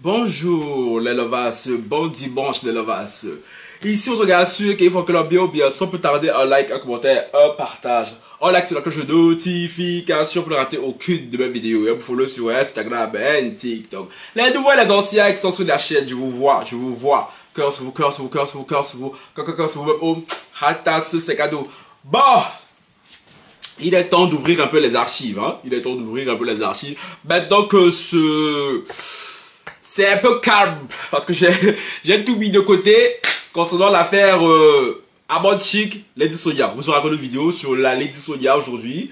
Bonjour les lovas, bon dimanche les lovas. Ici on se regarde sûr qu'il faut que l'on bien sans plus tarder un like, un commentaire, un partage. Un like sur la cloche de notification pour ne rater aucune de mes vidéos. Et vous follow sur Instagram et TikTok. Les nouveaux et les anciens qui sont sur la chaîne, je vous vois. Cœur sur vous, cœur sur vous, cœur sur vous, cœur sur vous, cœur sur vous. Oh, hatas, c'est cadeau. Bon, il est temps d'ouvrir un peu les archives. Hein. Il est temps d'ouvrir un peu les archives. Maintenant que c'est un peu calme parce que j'ai tout mis de côté concernant l'affaire Amande Chic, Lady Sonia. Vous aurez une vidéo sur la Lady Sonia aujourd'hui.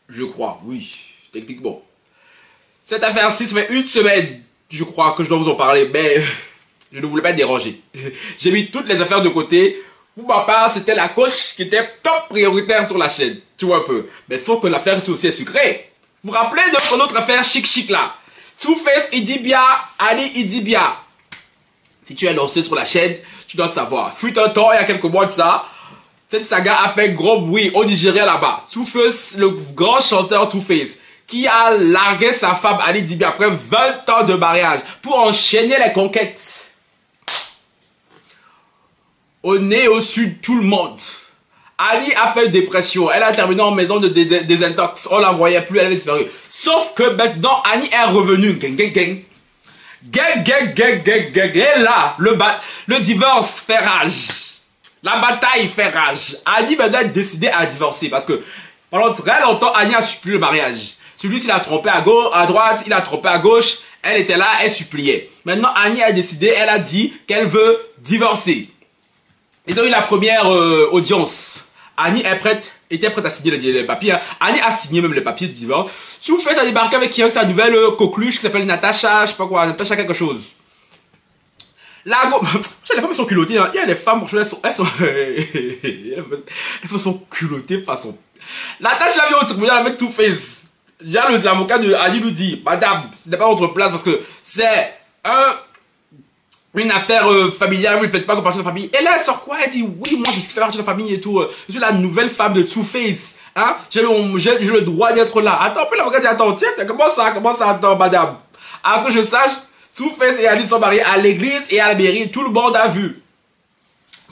Je crois, oui, techniquement. Cette affaire-ci, ça fait une semaine, je crois, que je dois vous en parler, mais je ne voulais pas déranger. J'ai mis toutes les affaires de côté. Pour ma part, c'était la coche qui était top prioritaire sur la chaîne. Tu vois un peu. Mais sauf que l'affaire ici aussi est sucrée. Vous vous rappelez de notre affaire chic là? Two-Face, il dit bien, Ali, il dit bien. Si tu es lancé sur la chaîne, tu dois savoir. Fut un temps, il y a quelques mois de ça, cette saga a fait gros bruit au Nigeria là-bas. Two-Face, le grand chanteur Two-Face, qui a largué sa femme Ali Dibia après 20 ans de mariage pour enchaîner les conquêtes. Au nez, au sud, tout le monde. Ali a fait une dépression. Elle a terminé en maison de désintox. On la voyait plus, elle avait disparu. Sauf que maintenant, Annie est revenue. Gang, gang, gang. Gang, gang, gang, gang, gang. Et là, le divorce fait rage. La bataille fait rage. Annie maintenant a décidé à divorcer. Parce que pendant très longtemps, Annie a supplié le mariage. Celui-ci l'a trompé à gauche, à droite, il a trompé à gauche. Elle était là, elle suppliait. Maintenant, Annie a décidé, elle a dit qu'elle veut divorcer. Ils ont eu la première audience. Annie était prête à signer les papiers. Hein. Annie a signé même les papiers du divorce. Two-Face a débarqué avec sa nouvelle coqueluche qui s'appelle Natacha, je sais pas quoi, Natacha quelque chose. Là, les femmes sont culottées. Hein. Il y a des femmes, elles sont culottées de façon. Natacha vient au tribunal avec Two-Face. L'avocat de Annie lui dit, madame, ce n'est pas votre place parce que c'est une affaire familiale, vous ne faites pas partie de la famille. Et là, elle sort quoi? Elle dit, oui, moi, je suis partie de la famille et tout. Je suis la nouvelle femme de Two-Face. Hein? J'ai le droit d'être là. Attends, puis l'avocat dit, attends, tiens, comment ça, attends, madame? Après, je sache, Two-Face et Ali sont mariés à l'église et à la mairie. Tout le monde a vu.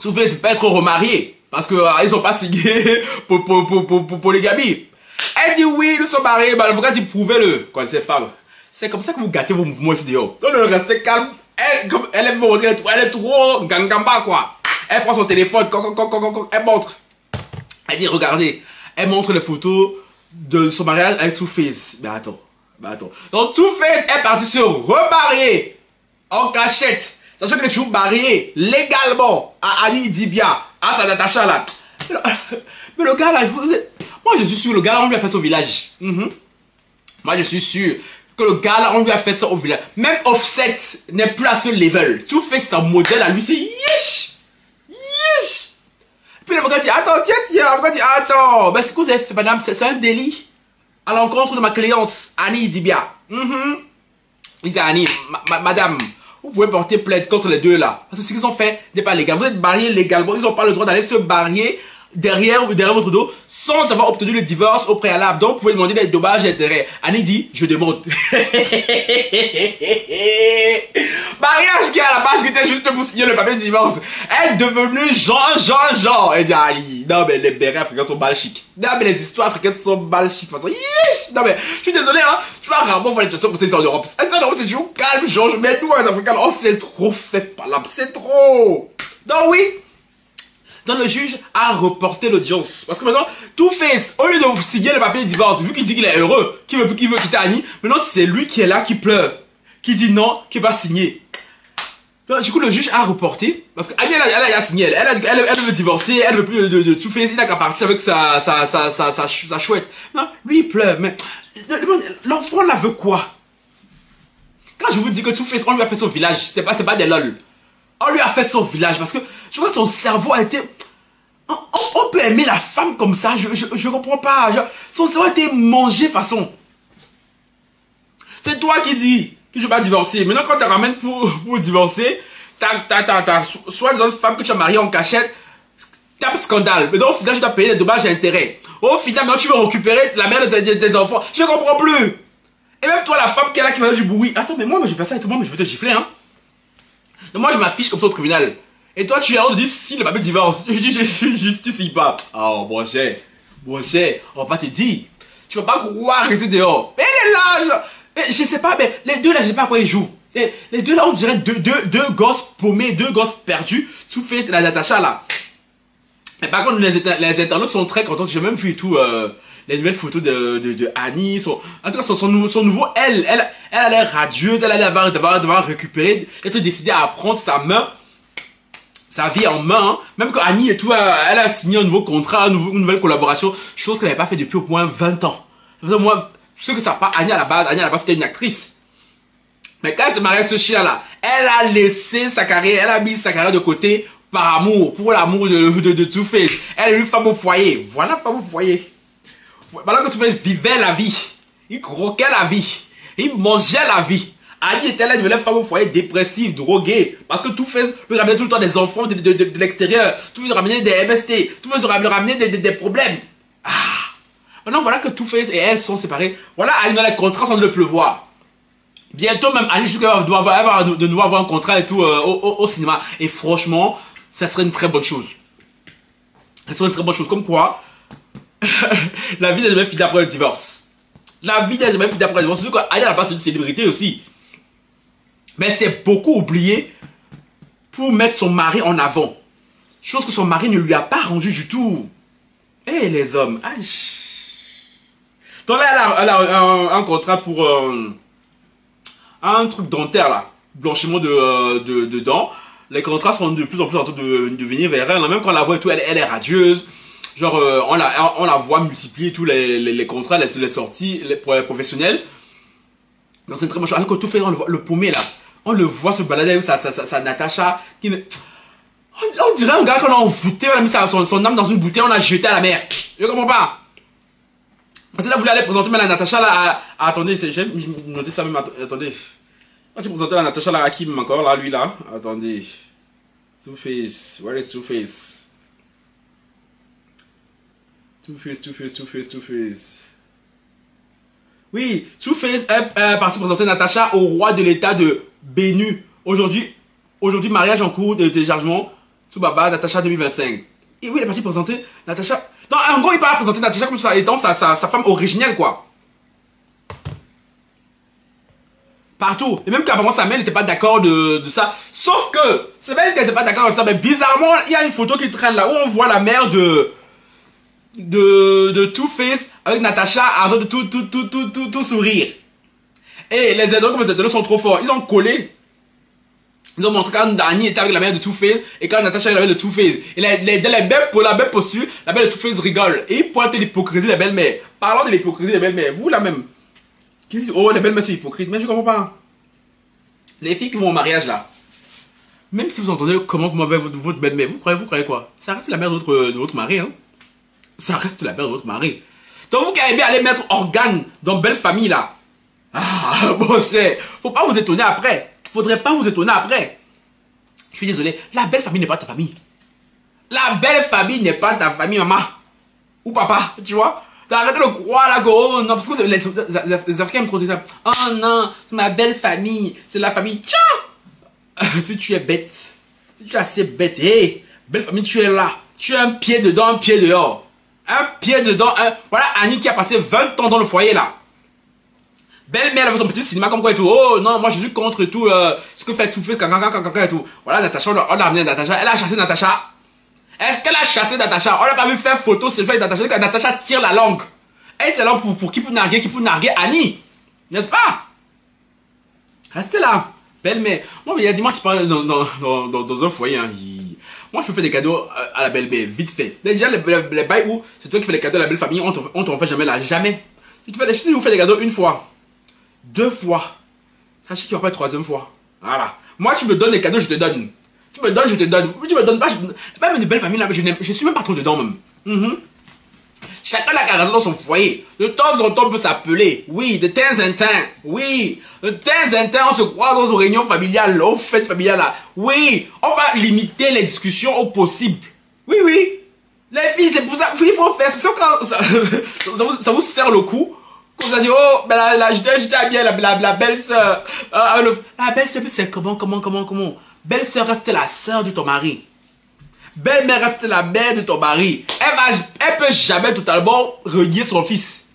Two-Face peut être remarié. Parce que ils n'ont pas signé pour polygamie. Elle dit, oui, nous sommes mariés. Bah, l'avocat dit, prouvez-le. Quoi, ces femmes. C'est comme ça que vous gâtez vos mouvements ici dehors. Donc, restez calme. Elle est trop gangamba quoi. Elle prend son téléphone, elle montre. Elle dit regardez, elle montre les photos de son mariage avec Two-Face. Mais attends. Donc Two-Face est parti se remarier en cachette. Sachant qu'elle est toujours mariée légalement à Ali Dibia, à sa Natacha là. Mais le gars là, moi je suis sûr, le gars là on lui a fait son village. Moi je suis sûr que le gars là, on lui a fait ça au village. Même Offset n'est plus à ce level. Two-Face, sa modèle à lui, c'est yesh. Puis l'avocat dit, attends, tiens. L'avocat dit, attends. Mais ce que vous avez fait, madame, c'est un délit. À l'encontre de ma cliente, Annie Dibia. Il dit, Annie, madame, vous pouvez porter plainte contre les deux là. Parce que ce qu'ils ont fait n'est pas légal. Vous êtes mariés légalement. Ils n'ont pas le droit d'aller se marier derrière votre dos sans avoir obtenu le divorce au préalable. Donc vous pouvez demander des dommages et intérêts. Annie dit je demande. Mariage qui à la base qui était juste pour signer le papier de divorce. Elle est devenue Jean. Elle dit aïe, non mais les bérets africains sont mal chics. Non mais les histoires africaines sont mal chics de toute façon. Yeesh. Non mais je suis désolé hein. Tu vas rarement voir les situations comme ça ici en Europe. En Europe c'est toujours calme Georges. Mais nous les Africains on s'est trop fait par là. C'est trop. Donc oui. Donc le juge a reporté l'audience. Parce que maintenant, Two-Face, au lieu de signer le papier de divorce, vu qu'il dit qu'il est heureux, qu'il veut quitter Annie, maintenant c'est lui qui est là, qui pleure, qui dit non, qui va signer. Donc, du coup, le juge a reporté. Parce que Annie, elle a signé. Elle veut divorcer, elle veut plus de Two-Face, il n'a qu'à partir avec sa chouette. Non, lui il pleure. Mais l'enfant là veut quoi? Quand je vous dis que Two-Face, on lui a fait son village, c'est pas des lol. On lui a fait son village parce que je vois que son cerveau a été... On peut aimer la femme comme ça, je comprends pas. Son cerveau a été mangé façon. C'est toi qui dis que je vais pas divorcer. Maintenant quand tu ramènes pour divorcer, t'as soit des femmes que tu as mariées en cachette, t'as un scandale. Mais donc au final tu dois payer des dommages et intérêts. Au final maintenant tu veux récupérer la mère de tes enfants. Je comprends plus. Et même toi, la femme qui est là, qui va faire du bruit. Attends, mais moi, je vais faire ça et tout, moi, mais je vais te gifler, hein. Donc moi, je m'affiche comme ça au tribunal. Et toi, tu es là, on te dit, si le papier divorce, tu sais pas. Oh, bon cher, on va pas te dire. Tu vas pas croire que c'est dehors. Mais elle est là, genre, je sais pas, mais les deux là, je sais pas à quoi ils jouent. Les deux là, on dirait deux gosses paumés, deux gosses perdus. Two-Face et la Natacha là. Mais par contre, les internautes sont très contents. J'ai même vu et tout, les nouvelles photos de Annie. En tout cas, son nouveau, elle a l'air radieuse. Elle a l'air d'avoir récupéré, d'être décidée à prendre sa vie en main. Hein. Même quand Annie et tout, elle a signé un nouveau contrat, une nouvelle collaboration. Chose qu'elle n'avait pas fait depuis au moins 20 ans. Moi, ceux que ça pas, Annie à la base, c'était une actrice. Mais quand elle s'est mariée avec ce chien-là, elle a laissé sa carrière, elle a mis sa carrière de côté par amour, pour l'amour de Two-Face. Elle est une femme au foyer. Voilà, femme au foyer. Voilà que Two-Face vivait la vie. Il croquait la vie. Il mangeait la vie. Annie était là, il devenait femme au foyer, dépressive, droguée. Parce que Two-Face lui ramenait tout le temps des enfants de l'extérieur. Tout lui ramenait des MST. Tout lui ramenait des problèmes. Ah. Maintenant, voilà que Two-Face et elle sont séparés. Voilà, Annie dans les contrats sans le pleuvoir. Bientôt même, Annie doit de nouveau avoir un contrat et tout au cinéma. Et franchement, ça serait une très bonne chose. Ça serait une très bonne chose. Comme quoi, la vie n'a jamais fini après le divorce. La vie n'a jamais fini après le divorce. Surtout qu'Annie n'a pas une célébrité aussi. Mais c'est beaucoup oublié pour mettre son mari en avant. Chose que son mari ne lui a pas rendu du tout. Eh les hommes. Aïe. Donc là, elle a un contrat pour un truc dentaire là. Blanchiment de dents. Les contrats sont de plus en plus en train de venir vers elle. Même quand on la voit et tout, elle est radieuse. Genre, on la voit multiplier tous les contrats, les sorties pour les professionnels. Donc c'est une très bonne chose. Alors que tout fait, le paumé là. On le voit se balader avec sa Natacha. On dirait un gars qu'on a envoûté, on a mis son âme dans une bouteille, on a jeté à la mer. Je comprends pas. Parce que là, vous voulez aller présenter la Natacha là. Attendez, j'ai noté ça même. Attendez. Quand tu présentais la Natacha là à qui encore là, lui là. Attendez. Two-Face. Where is Two-Face? Two-Face. Oui, Two-Face est parti présenter Natacha au roi de l'état de Bénu. Aujourd'hui, mariage en cours de téléchargement. Tsubaba, Natacha 2025. Et oui, il est parti présenter Natacha. Non, en gros, il part présenter Natacha comme ça, étant sa femme originelle, quoi. Partout. Et même qu'apparemment sa mère n'était pas d'accord de ça. Sauf que, c'est vrai qu'elle n'était pas d'accord avec ça, mais bizarrement, il y a une photo qui traîne là où on voit la mère de Two-Face avec Natacha en train de tout sourire. Et les internautes comme les internautes sont trop forts. Ils ont collé. Ils ont montré quand Annie était avec la mère de Two-Face et quand Natacha était avec la mère de Two-Face. Et pour la belle posture, la mère de Two-Face rigole. Et ils pointent l'hypocrisie des belles-mères. Parlons de l'hypocrisie des belles-mères. Vous là même. Qui dit, oh les belles-mères sont hypocrites. Mais je comprends pas. Les filles qui vont au mariage là. Même si vous entendez comment va votre belle-mère, vous croyez quoi? Ça reste la mère de votre mari, hein. Ça reste la mère de votre mari. Donc vous qui aimez aller mettre organes dans belle famille là. Ah, bon cher. Faut pas vous étonner après. Faudrait pas vous étonner après. Je suis désolé. La belle famille n'est pas ta famille. La belle famille n'est pas ta famille, maman. Ou papa, tu vois. T'as arrêté de croire là que, oh non, parce que les Africains aiment trop dire ça. Oh non, c'est ma belle famille. C'est la famille. Tiens. Si tu es bête. Si tu es assez bête. Hé, belle famille, tu es là. Tu as un pied dedans, un pied dehors. Un pied dedans, voilà Annie qui a passé 20 ans dans le foyer là. Belle-mère, elle avait son petit cinéma comme quoi et tout. Oh non, moi je suis contre tout ce que fait Two-Face, et tout. Voilà, Natacha, on a ramené Natacha. Elle a chassé Natacha. Est-ce qu'elle a chassé Natacha? On n'a pas vu faire photo, c'est fait Natacha, que Natacha tire la langue. Elle c'est là pour qui peut narguer Annie. N'est-ce pas? Restez là. Belle-mère. Moi, il y a dimanche, tu parles dans un foyer, hein. Moi, je peux faire des cadeaux à la belle-mère, vite fait. Déjà, les bails où c'est toi qui fais les cadeaux à la belle famille, on t'en fait jamais là, jamais. Si vous faites des cadeaux une fois, 2 fois, sachez qu'il n'y aura pas de 3e fois. Voilà. Moi, tu me donnes les cadeaux, je te donne. Tu me donnes, je te donne. Tu me donnes pas, même une belle famille là, je suis même pas trop dedans même. Chacun a raison dans son foyer. De temps en temps, on peut s'appeler. Oui, de temps en temps. Oui, de temps en temps, on se croise aux réunions familiales, aux fêtes familiales là. Oui, on va limiter les discussions au possible. Oui, oui. Les filles, c'est pour ça. Il faut faire. C'est pour ça que ça vous serre le cou. Quand on a dit, oh, ben j'étais bien, la belle-sœur. La belle-sœur, c'est comment? Belle-sœur reste la sœur de ton mari. Belle-mère reste la mère de ton mari. Elle peut jamais totalement renier son fils.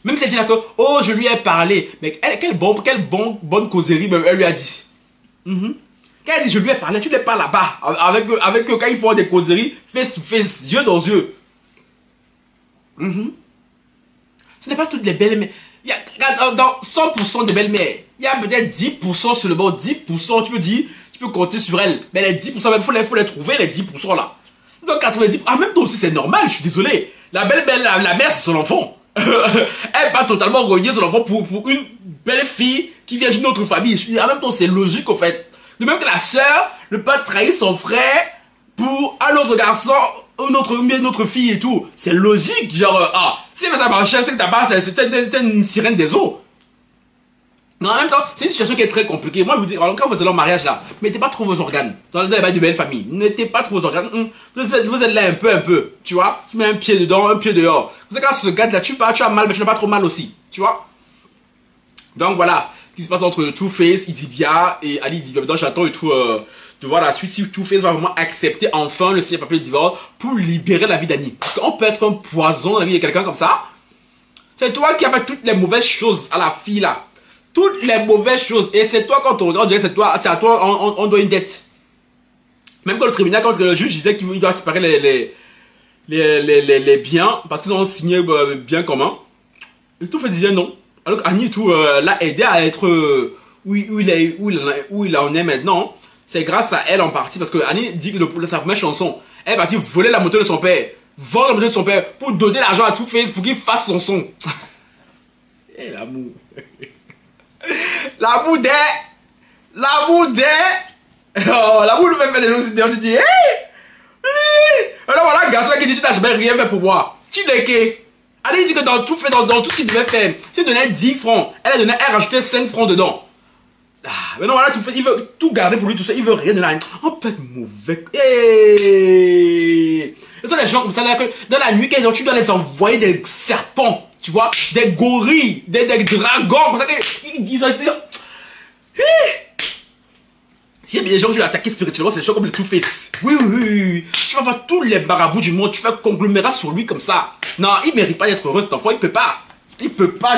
Même si elle dit là que, oh, je lui ai parlé. Mais quelle bonne causerie elle lui a dit. Quand elle dit, je lui ai parlé, tu ne pas là-bas. Avec eux, quand ils font des causeries, face to face, yeux dans yeux. Ce n'est pas toutes les belles-mères. Dans 100% de belles-mères, il y a peut-être 10% seulement. 10%, tu peux compter sur elles. Mais les 10%, il faut les trouver, les 10% là. Donc 90%, en même temps aussi, c'est normal, je suis désolé. La belle-mère, la mère, c'est son enfant. Elle va totalement renier son enfant pour une belle fille qui vient d'une autre famille. En même temps, c'est logique, au fait. De même que la sœur ne peut pas trahir son frère pour un autre garçon, une autre fille et tout. C'est logique, genre, si elle fait ça marcher, c'est que ta base, c'est une sirène des eaux. Mais en même temps, c'est une situation qui est très compliquée. Moi, je vous dis, alors, quand vous êtes en mariage là, mettez pas trop vos organes. Dans les bails de belle famille, mettez pas trop vos organes. Vous êtes là un peu, tu vois. Tu mets un pied dedans, un pied dehors. Vous savez, quand ce gars là, tu as mal, mais tu n'as pas trop mal aussi, tu vois. Donc voilà, ce qui se passe entre Two-Face, Idibia et Ali Idibia. Donc j'attends et tout, de voir la suite, si Two-Face va vraiment accepter enfin le signer papier de divorce pour libérer la vie d'Annie. Parce qu'on peut être un poison dans la vie de quelqu'un comme ça. C'est toi qui as fait toutes les mauvaises choses à la fille là. Toutes les mauvaises choses. Et c'est toi, quand on regarde, c'est à toi, on doit une dette. Même quand le tribunal, quand le juge disait qu'il doit séparer les biens, parce qu'ils ont signé bien commun, et tout fait disait non. Alors qu'Annie tout l'a aidé à être où il en est maintenant. C'est grâce à elle en partie, parce que Annie dit que sa première chanson, elle est partie voler la moto de son père, vendre la moto de son père pour donner l'argent à Two-Face pour qu'il fasse son son. Et l'amour. L'amour des. Oh, l'amour nous fait faire des choses idiotes. Tu dis, hey! Alors voilà, garçon qui dit, tu n'as jamais rien fait pour moi. Tu n'es que. Elle dit que dans tout ce qu'il devait faire, s'il donnait 10 francs, elle rajoutait 5 francs dedans. Mais non, voilà, il veut tout garder pour lui, tout ça. Il veut rien de là. Oh, peut-être mauvais. Et ça, les gens comme ça, là, que dans la nuit, tu dois les envoyer des serpents. Tu vois, des gorilles, des dragons, comme ça qu'ils disent. S'il y a des gens qui veulent attaquer spirituellement, c'est des gens comme les Two-Face. Oui. Tu vas voir tous les marabouts du monde, tu fais conglomérat sur lui comme ça. Non, il mérite pas d'être heureux cet enfant, il peut pas.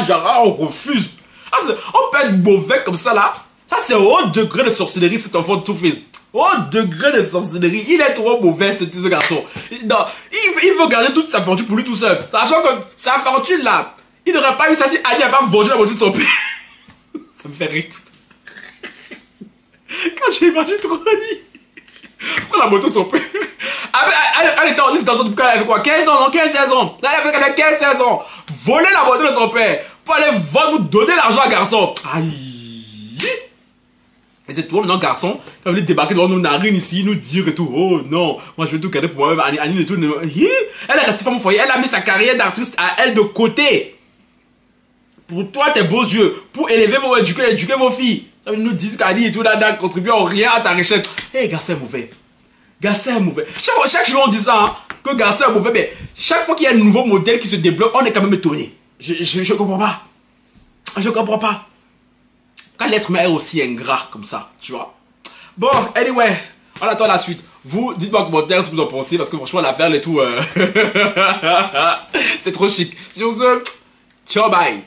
Genre, on refuse. On peut être mauvais comme ça là. Ça, c'est haut degré de sorcellerie, cet enfant de Two-Face. Haut degré de sorcellerie. Il est trop mauvais, ce garçon. Non, il veut garder toute sa fortune pour lui tout seul. Sachant que sa fortune là, il n'aurait pas eu ça si Annie n'a pas vendu la voiture de son père. Ça me fait rire. Quand j'imagine trop Annie prendre la moto de son père. Elle était en situation depuis elle avait quoi, 15 ans, non, 15-16 ans. Elle avait 15-16 ans. Voler la voiture de son père pour aller vendre, pour donner l'argent à garçon. Aïe. Et c'est toi maintenant, garçon, qui a voulu débarquer devant nos narines ici, nous dire et tout. Oh non, moi je vais tout garder pour moi-même. Annie et tout. Elle est restée femme au foyer. Elle a mis sa carrière d'artiste à elle de côté. Pour toi, tes beaux yeux. Pour élever éduquer vos filles. Ça nous disent qu'Annie et tout là contribue en rien à ta richesse. Hé, garçon est mauvais. Garçon est mauvais. Chaque jour on dit ça, hein, que garçon est mauvais. Mais chaque fois qu'il y a un nouveau modèle qui se débloque, on est quand même étonné. Je comprends pas. Je comprends pas. Quand l'être humain est aussi ingrat comme ça, tu vois. Bon, anyway, on attend la suite. Vous, dites-moi en commentaire ce que vous en pensez, parce que franchement, l'affaire et tout, c'est trop chic. Sur ce, ciao, bye.